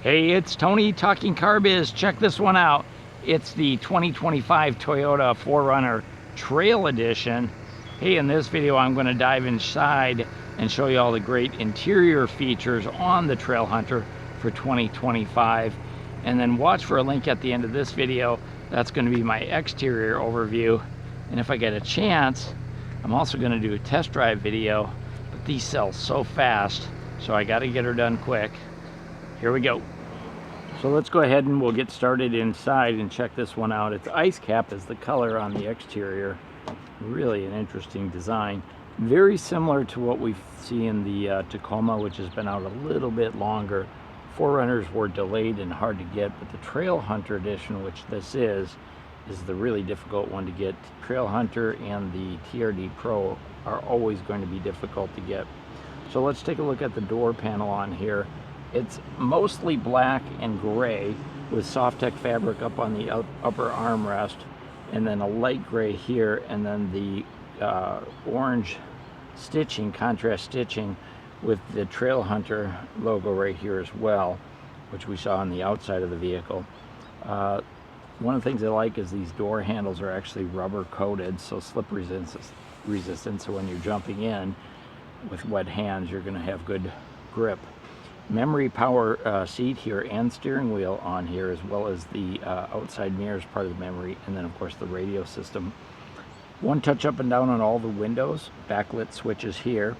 Hey, it's Tony talking car biz. Check this one out. It's the 2025 Toyota 4Runner Trail Edition. Hey, in this video I'm going to dive inside and show you all the great interior features on the Trailhunter for 2025. And then watch for a link at the end of this video. That's going to be my exterior overview. And if I get a chance, I'm also going to do a test drive video. But these sell so fast, so I got to get her done quick. Here we go. So let's go ahead and we'll get started inside and check this one out. It's ice cap is the color on the exterior. Really an interesting design. Very similar to what we see in the Tacoma, which has been out a little bit longer. 4Runners were delayed and hard to get, but the Trailhunter edition, which this is the really difficult one to get. Trailhunter and the TRD Pro are always going to be difficult to get. So let's take a look at the door panel on here. It's mostly black and gray with Softech fabric up on the upper armrest, and then a light gray here, and then the orange stitching, contrast stitching with the Trailhunter logo right here as well, which we saw on the outside of the vehicle. One of the things I like is these door handles are actually rubber coated, so slip resistant, so when you're jumping in with wet hands you're going to have good grip. Memory power seat here and steering wheel on here, as well as the outside mirrors part of the memory, and then of course the radio system. One touch up and down on all the windows, backlit switches here,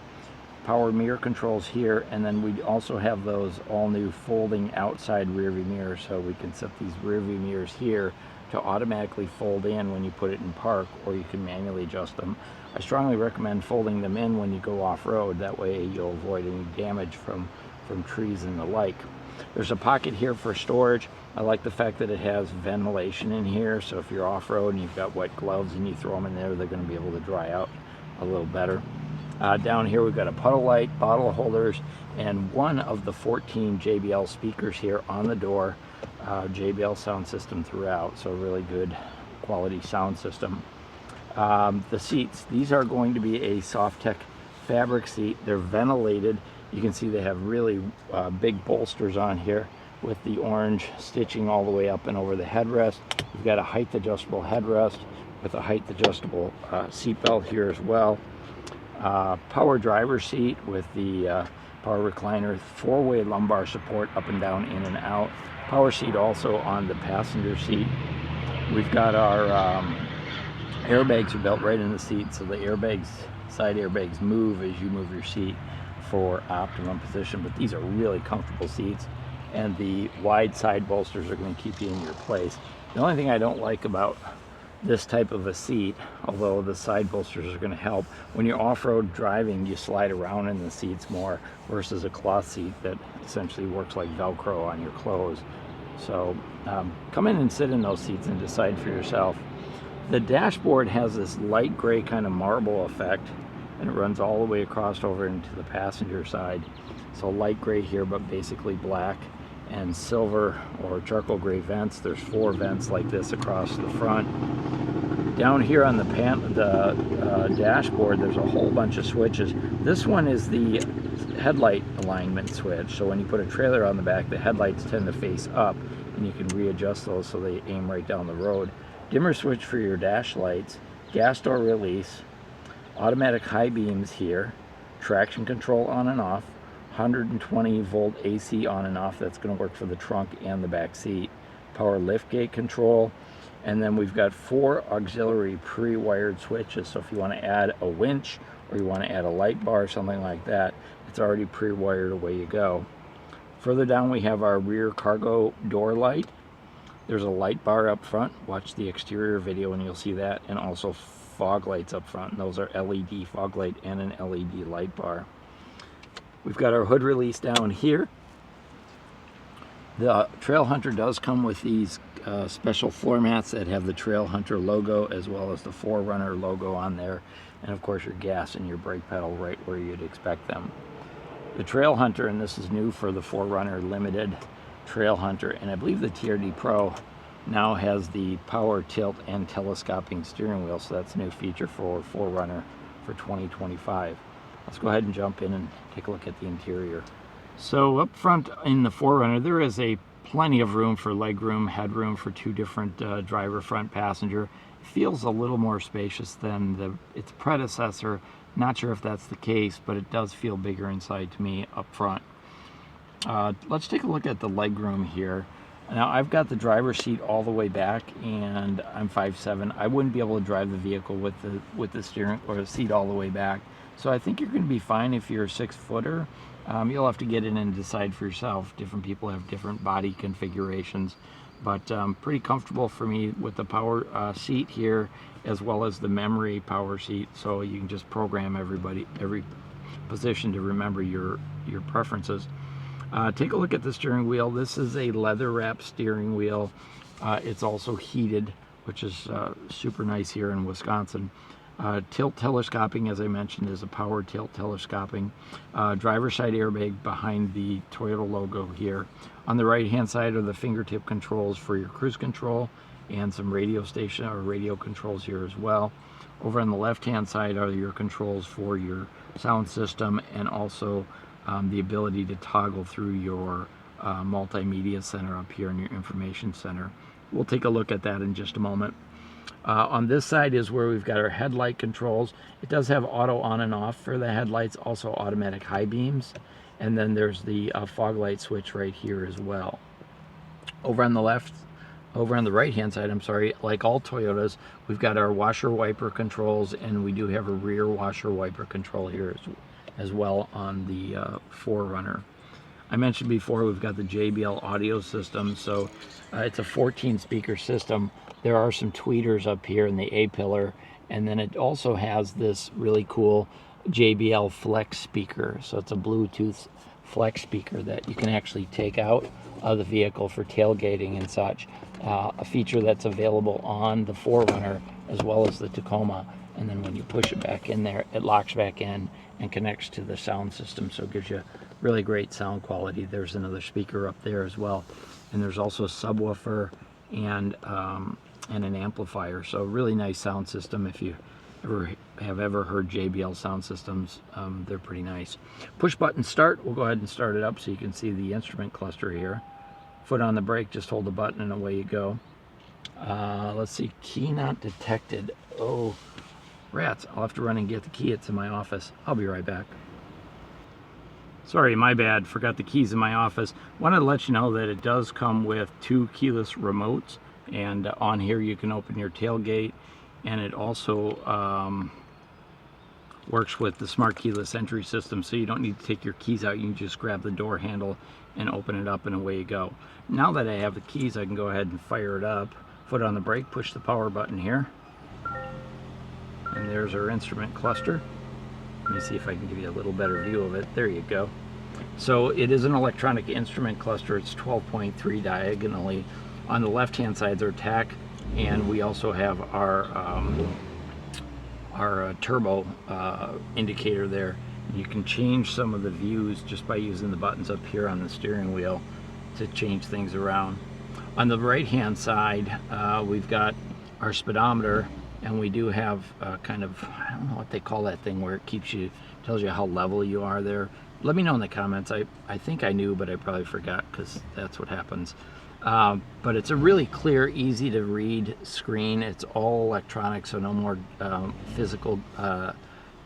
power mirror controls here, and then we also have those all new folding outside rear view mirrors, so we can set these rear view mirrors here to automatically fold in when you put it in park, or you can manually adjust them. I strongly recommend folding them in when you go off-road, that way you'll avoid any damage from trees and the like. There's a pocket here for storage. I like the fact that it has ventilation in here, so if you're off-road and you've got wet gloves and you throw them in there, they're going to be able to dry out a little better. Down here we've got a puddle light, bottle holders, and one of the 14 JBL speakers here on the door. JBL sound system throughout, so really good quality sound system. The seats, these are going to be a Softech fabric seat. They're ventilated. You can see they have really big bolsters on here with the orange stitching all the way up and over the headrest. We've got a height adjustable headrest with a height adjustable seat belt here as well. Power driver seat with the power recliner, four-way lumbar support up and down, in and out. Power seat also on the passenger seat. We've got our airbags are built right in the seat, so the airbags, side airbags, move as you move your seat for optimum position, but these are really comfortable seats, and the wide side bolsters are going to keep you in your place. The only thing I don't like about this type of a seat, although the side bolsters are going to help, when you're off-road driving you slide around in the seats more versus a cloth seat that essentially works like Velcro on your clothes. So come in and sit in those seats and decide for yourself. The dashboard has this light gray kind of marble effect, and it runs all the way across over into the passenger side. So light gray here, but basically black, and silver or charcoal gray vents. There's 4 vents like this across the front. Down here on the dashboard, there's a whole bunch of switches. This one is the headlight alignment switch. So when you put a trailer on the back, the headlights tend to face up, and you can readjust those so they aim right down the road. Dimmer switch for your dash lights, gas door release, automatic high beams here, traction control on and off, 120 volt AC on and off. That's going to work for the trunk and the back seat. Power liftgate control, and then we've got 4 auxiliary pre-wired switches. So if you want to add a winch or you want to add a light bar or something like that, it's already pre-wired, away you go. Further down we have our rear cargo door light. There's a light bar up front. Watch the exterior video and you'll see that, and also fog lights up front, and those are LED fog light and an LED light bar. We've got our hood release down here. The Trailhunter does come with these special floor mats that have the Trailhunter logo as well as the 4Runner logo on there, and of course your gas and your brake pedal right where you'd expect them. The Trailhunter, and this is new for the 4Runner Limited Trailhunter, and I believe the TRD Pro now has the power tilt and telescoping steering wheel, so that's a new feature for 4Runner for 2025. Let's go ahead and jump in and take a look at the interior. So up front in the 4Runner, there is plenty of room for leg room, headroom for two different driver, front, passenger. It feels a little more spacious than its predecessor. Not sure if that's the case, but it does feel bigger inside to me up front. Let's take a look at the leg room here. Now I've got the driver's seat all the way back, and I'm 5'7". I wouldn't be able to drive the vehicle with the steering or the seat all the way back. So I think you're going to be fine if you're a 6-footer. You'll have to get in and decide for yourself. Different people have different body configurations, but pretty comfortable for me with the power seat here, as well as the memory power seat. So you can just program every position to remember your preferences. Take a look at the steering wheel. This is a leather wrap steering wheel. It's also heated, which is super nice here in Wisconsin. Tilt telescoping, as I mentioned, is a power tilt telescoping. Driver's side airbag behind the Toyota logo here. On the right hand side are the fingertip controls for your cruise control, and some radio station or radio controls here as well. Over on the left hand side are your controls for your sound system, and also the ability to toggle through your multimedia center up here in your information center. We'll take a look at that in just a moment. On this side is where we've got our headlight controls. It does have auto on and off for the headlights, also automatic high beams, and then there's the fog light switch right here as well. Over on the right hand side, I'm sorry, like all Toyotas, we've got our washer wiper controls, and we do have a rear washer wiper control here as well on the 4Runner. I mentioned before we've got the JBL audio system, so it's a 14 speaker system. There are some tweeters up here in the A-pillar, and then it also has this really cool JBL Flex speaker. So it's a Bluetooth Flex speaker that you can actually take out of the vehicle for tailgating and such. A feature that's available on the 4Runner as well as the Tacoma. And then when you push it back in there, it locks back in and connects to the sound system, so it gives you really great sound quality. There's another speaker up there as well, and there's also a subwoofer and an amplifier. So really nice sound system. If you have ever heard JBL sound systems, they're pretty nice. Push button start. We'll go ahead and start it up so you can see the instrument cluster here. Foot on the brake, just hold the button and away you go. Let's see, key not detected. Oh, rats, I'll have to run and get the key. It's in my office. I'll be right back. Sorry, my bad, forgot the keys in my office. Wanted to let you know that it does come with 2 keyless remotes, and on here you can open your tailgate, and it also works with the smart keyless entry system, so you don't need to take your keys out. You can just grab the door handle and open it up, and away you go. Now that I have the keys, I can go ahead and fire it up. Foot on the brake, push the power button here, and there's our instrument cluster. Let me see if I can give you a little better view of it. There you go. So it is an electronic instrument cluster. It's 12.3 diagonally. On the left hand side is our TAC, and we also have our turbo indicator there. You can change some of the views just by using the buttons up here on the steering wheel to change things around. On the right hand side, we've got our speedometer, and we do have kind of, I don't know what they call that thing where it tells you how level you are there. Let me know in the comments. I think I knew, but I probably forgot, because that's what happens. But it's a really clear, easy to read screen. It's all electronic, so no more physical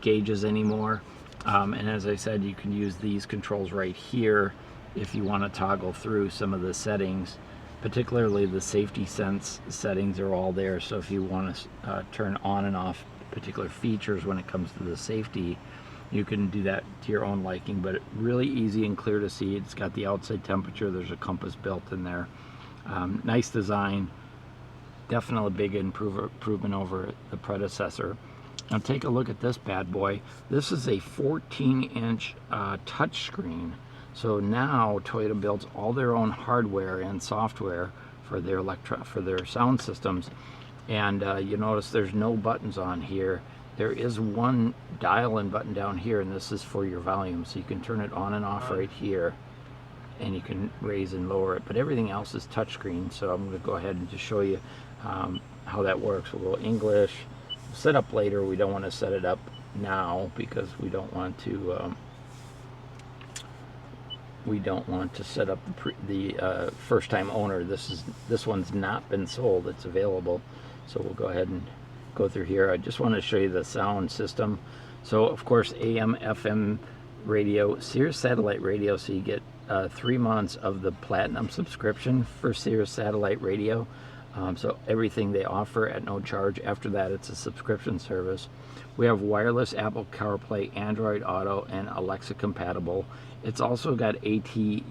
gauges anymore. And as I said, you can use these controls right here if you want to toggle through some of the settings. Particularly the safety sense settings are all there, so if you want to turn on and off particular features when it comes to the safety, you can do that to your own liking. But really easy and clear to see. It's got the outside temperature. There's a compass built in there. Nice design. Definitely a big improvement over the predecessor. Now take a look at this bad boy. This is a 14-inch touchscreen. So now Toyota builds all their own hardware and software for their sound systems, and you notice there's no buttons on here. There is one dial-in button down here, and this is for your volume, so you can turn it on and off right here, and you can raise and lower it. But everything else is touchscreen, so I'm going to go ahead and just show you how that works. We'll go English. We'll set up later. We don't want to set it up now because we don't want to we don't want to set up the first-time owner. This one's not been sold. It's available, so we'll go ahead and go through here. I just want to show you the sound system. So of course, AM, FM radio, Sirius satellite radio. So you get 3 months of the platinum subscription for Sirius satellite radio. So everything they offer at no charge. After that, it's a subscription service. We have wireless Apple CarPlay, Android Auto, and Alexa compatible. It's also got AT&T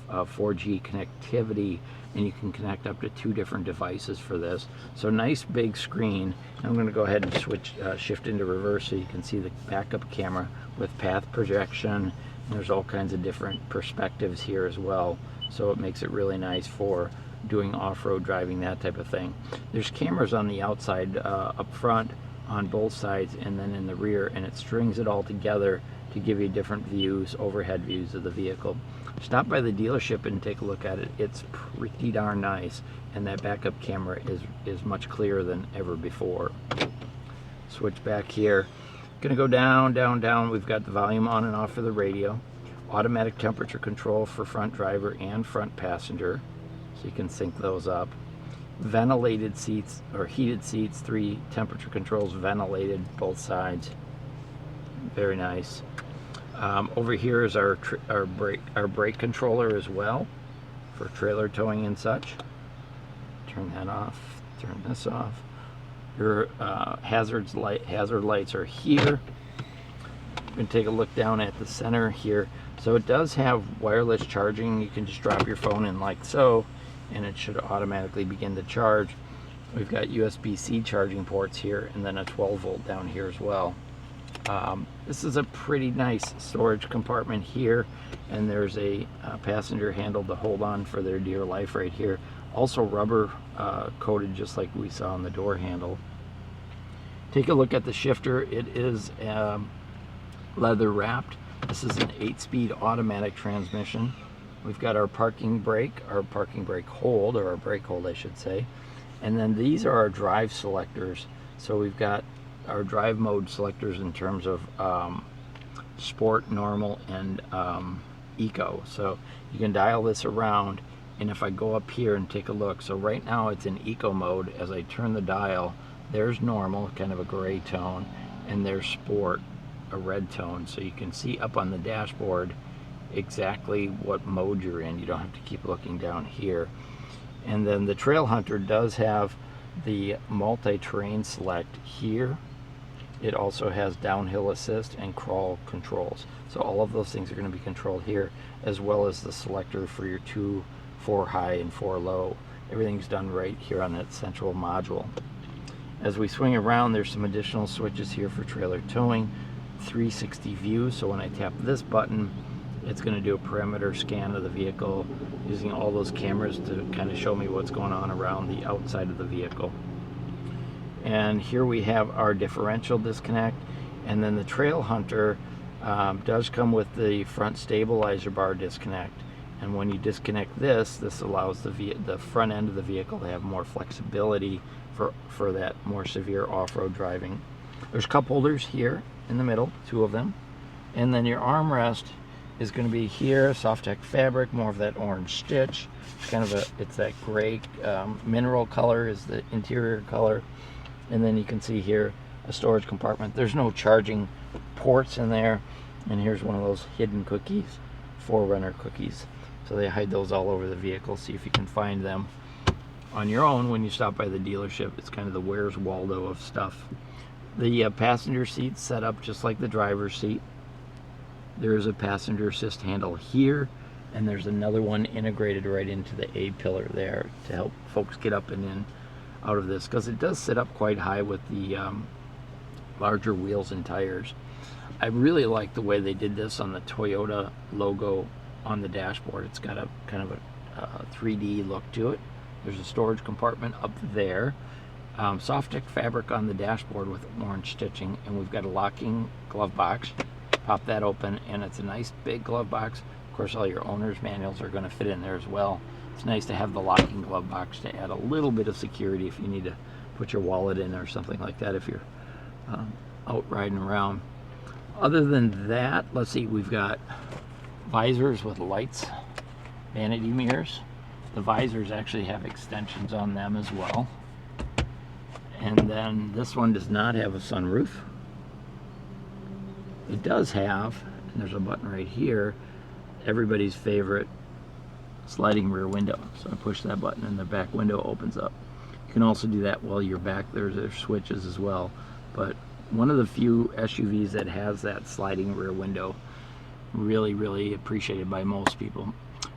4G connectivity, and you can connect up to 2 different devices for this. So nice big screen. I'm going to go ahead and shift into reverse so you can see the backup camera with path projection. And there's all kinds of different perspectives here as well. So it makes it really nice for doing off-road driving, that type of thing. There's cameras on the outside, up front, on both sides, and then in the rear, and it strings it all together to give you different views, overhead views of the vehicle. Stop by the dealership and take a look at it. It's pretty darn nice, and that backup camera is much clearer than ever before. Switch back here. Gonna go down, down, down. We've got the volume on and off for the radio. Automatic temperature control for front driver and front passenger, so you can sync those up. Ventilated seats, or heated seats, 3 temperature controls, ventilated both sides. Very nice. Over here is our brake controller as well for trailer towing and such. Turn that off. Turn this off. Your hazard lights are here. You can take a look down at the center here. So it does have wireless charging. You can just drop your phone in like so, and it should automatically begin to charge. We've got USB-C charging ports here, and then a 12 volt down here as well. This is a pretty nice storage compartment here, and there's a passenger handle to hold on for their dear life right here. Also rubber coated, just like we saw on the door handle. Take a look at the shifter. It is leather wrapped. This is an 8-speed automatic transmission. We've got our parking brake hold, or our brake hold I should say. And then these are our drive selectors. So we've got our drive mode selectors in terms of sport, normal, and eco. So you can dial this around, and if I go up here and take a look, so right now it's in eco mode. As I turn the dial, there's normal, kind of a gray tone, and there's sport, a red tone. So you can see up on the dashboard exactly what mode you're in. You don't have to keep looking down here. And then the Trailhunter does have the multi-terrain select here. It also has downhill assist and crawl controls. So all of those things are going to be controlled here, as well as the selector for your 2, 4 high and 4 low. Everything's done right here on that central module. As we swing around, there's some additional switches here for trailer towing. 360 view, so when I tap this button, it's going to do a perimeter scan of the vehicle using all those cameras to kind of show me what's going on around the outside of the vehicle. And here we have our differential disconnect, and then the Trailhunter does come with the front stabilizer bar disconnect. And when you disconnect this allows the front end of the vehicle to have more flexibility for that more severe off-road driving. There's cup holders here in the middle, 2 of them, and then your armrest is going to be here, Soft-Tech fabric, more of that orange stitch. It's kind of it's that gray mineral color is the interior color. And then you can see here a storage compartment. There's no charging ports in there. And here's one of those hidden cookies, 4Runner cookies. So they hide those all over the vehicle. See if you can find them on your own when you stop by the dealership. It's kind of the Where's Waldo of stuff. The passenger seat's set up just like the driver's seat. There's a passenger assist handle here, and there's another one integrated right into the A pillar there to help folks get up and in out of this, because it does sit up quite high with the larger wheels and tires. I really like the way they did this on the Toyota logo on the dashboard. It's got a kind of a 3D look to it. There's a storage compartment up there. Soft-Tech fabric on the dashboard with orange stitching, and we've got a locking glove box. Pop that open, and it's a nice big glove box. Of course, all your owner's manuals are going to fit in there as well. It's nice to have the locking glove box to add a little bit of security if you need to put your wallet in or something like that if you're out riding around. Other than that, let's see, we've got visors with lights, vanity mirrors. The visors actually have extensions on them as well. And then this one does not have a sunroof. It does have, and there's a button right here, everybody's favorite sliding rear window. So I push that button and the back window opens up. You can also do that while you're back. There's switches as well. But one of the few SUVs that has that sliding rear window. Really, really appreciated by most people.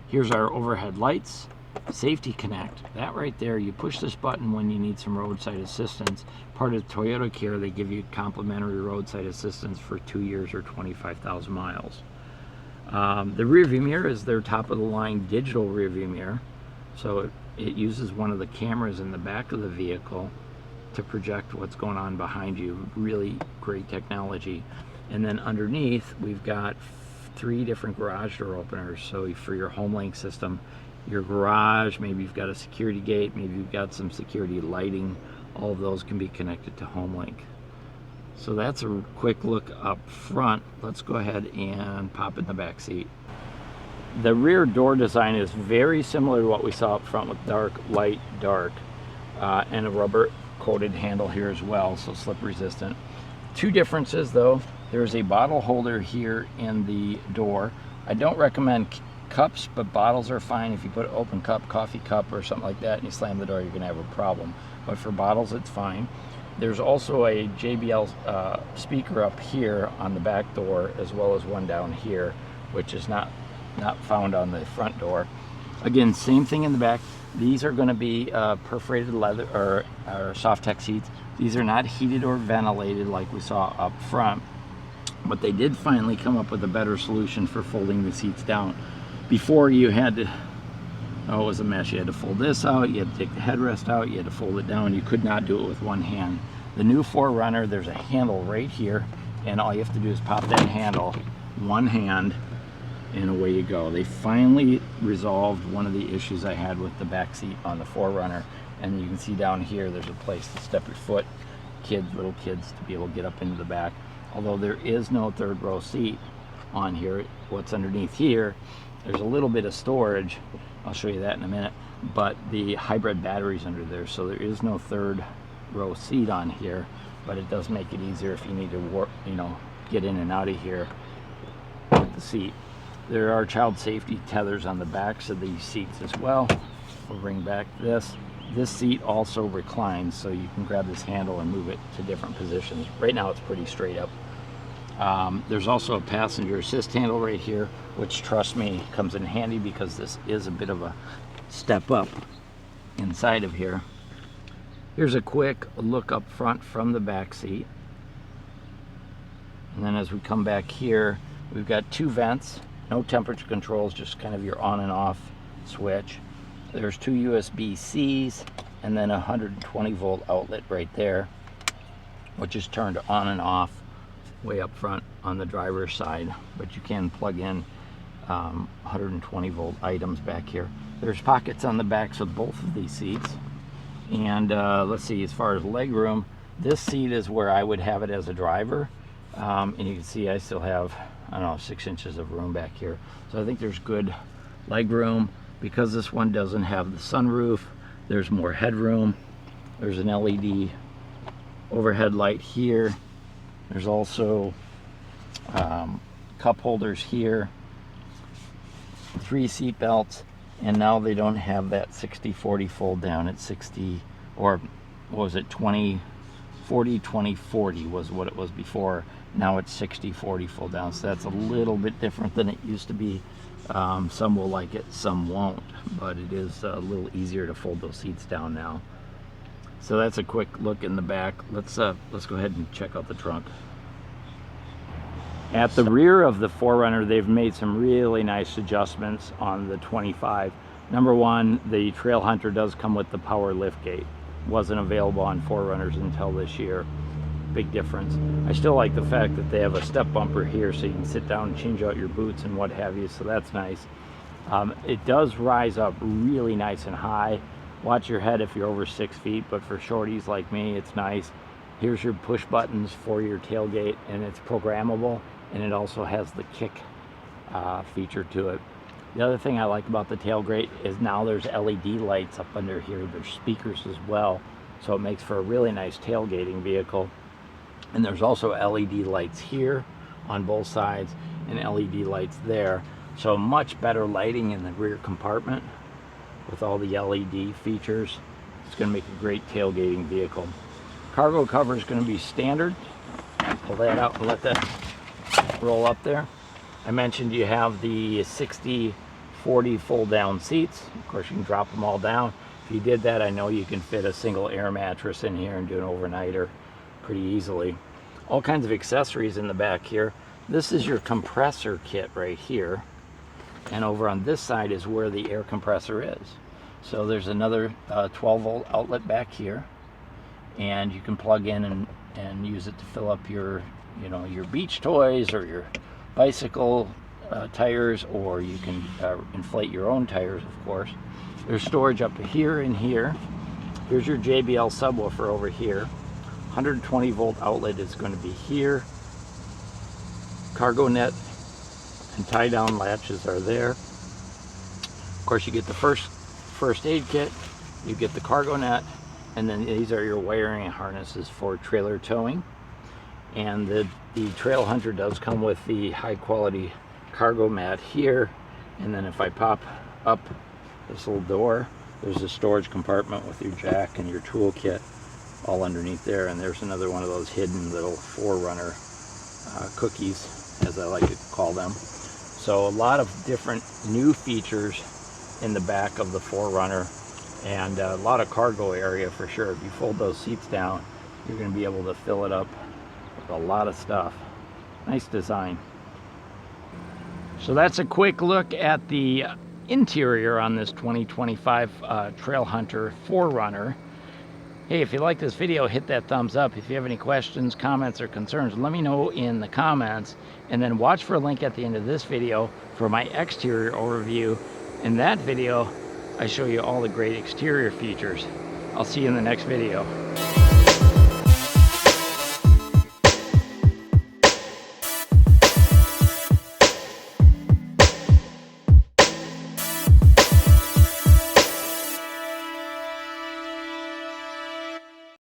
Here's our overhead lights. Safety Connect, that right there, you push this button when you need some roadside assistance. Part of Toyota Care, they give you complimentary roadside assistance for 2 years or 25,000 miles. The rear view mirror is their top of the line digital rear view mirror. So it uses one of the cameras in the back of the vehicle to project what's going on behind you. Really great technology. And then underneath, we've got 3 different garage door openers. So for your HomeLink system, your garage, maybe you've got a security gate, maybe you've got some security lighting, all of those can be connected to HomeLink. So that's a quick look up front. Let's go ahead and pop in the back seat. The rear door design is very similar to what we saw up front with dark, light, dark, and a rubber coated handle here as well, so slip resistant. 2 differences though. There's a bottle holder here in the door. I don't recommend cups, but bottles are fine. If you put an open cup, coffee cup or something like that, and you slam the door, you're gonna have a problem. But for bottles, it's fine. There's also a JBL speaker up here on the back door, as well as one down here, which is not found on the front door. Again, same thing in the back. These are gonna be perforated leather or soft tech seats. These are not heated or ventilated like we saw up front, but they did finally come up with a better solution for folding the seats down. Before you had to, oh, it was a mess. You had to fold this out, you had to take the headrest out, you had to fold it down. You could not do it with one hand. The new 4Runner, there's a handle right here, and all you have to do is pop that handle, one hand, and away you go. They finally resolved one of the issues I had with the back seat on the 4Runner. And you can see down here, there's a place to step your foot, little kids, to be able to get up into the back. Although there is no 3rd row seat on here, what's underneath here, there's a little bit of storage. I'll show you that in a minute, but the hybrid battery's under there, so there is no 3rd row seat on here, but it does make it easier if you need to get in and out of here with the seat. There are child safety tethers on the backs of these seats as well. We'll bring back this. This seat also reclines, so you can grab this handle and move it to different positions. Right now it's pretty straight up. There's also a passenger assist handle right here, which, trust me, comes in handy because this is a bit of a step up inside of here. Here's a quick look up front from the back seat. And then as we come back here, we've got 2 vents, no temperature controls, just kind of your on and off switch. There's 2 USB-Cs and then a 120 volt outlet right there, which is turned on and off way up front on the driver's side, but you can plug in 120 volt items back here. There's pockets on the backs of both of these seats. And let's see, as far as leg room, this seat is where I would have it as a driver. And you can see I still have, I don't know, 6 inches of room back here. So I think there's good leg room. Because this one doesn't have the sunroof, there's more headroom. There's an LED overhead light here. There's also cup holders here, 3 seat belts, and now they don't have that 60-40 fold down. It's 60, or what was it, 20-40, 20-40 was what it was before. Now it's 60-40 fold down, so that's a little bit different than it used to be. Some will like it, some won't, but it is a little easier to fold those seats down now. So that's a quick look in the back. Let's go ahead and check out the trunk. At the rear of the 4Runner, they've made some really nice adjustments on the 25. Number one, the Trailhunter does come with the power lift gate. Wasn't available on 4Runners until this year. Big difference. I still like the fact that they have a step bumper here so you can sit down and change out your boots and what have you, so that's nice. It does rise up really nice and high. Watch your head if you're over 6 feet, but for shorties like me, it's nice. Here's your push buttons for your tailgate, and it's programmable, and it also has the kick feature to it. The other thing I like about the tailgate is now there's LED lights up under here. There's speakers as well, so it makes for a really nice tailgating vehicle. And there's also LED lights here on both sides and LED lights there, so much better lighting in the rear compartment with all the LED features. It's going to make a great tailgating vehicle. Cargo cover is going to be standard. Pull that out and let that roll up there. I mentioned you have the 60/40 fold down seats. Of course, you can drop them all down. If you did that, I know you can fit a single air mattress in here and do an overnighter pretty easily. All kinds of accessories in the back here. This is your compressor kit right here, and over on this side is where the air compressor is. So there's another 12-volt outlet back here, and you can plug in and use it to fill up your, your beach toys or your bicycle tires, or you can inflate your own tires, of course. There's storage up here and here. Here's your JBL subwoofer over here. 120-volt outlet is going to be here. Cargo net and tie-down latches are there. Of course, you get the first aid kit, you get the cargo net, and then these are your wiring harnesses for trailer towing. And the Trailhunter does come with the high-quality cargo mat here. And then if I pop up this little door, there's a storage compartment with your jack and your toolkit all underneath there. And there's another one of those hidden little 4Runner cookies, as I like to call them. So a lot of different new features in the back of the 4Runner, and a lot of cargo area for sure. If you fold those seats down, you're going to be able to fill it up with a lot of stuff. Nice design. So that's a quick look at the interior on this 2025 Trailhunter 4Runner. Hey, if you like this video, hit that thumbs up. If you have any questions, comments, or concerns, let me know in the comments, and then watch for a link at the end of this video for my exterior overview. In that video, I show you all the great exterior features. I'll see you in the next video.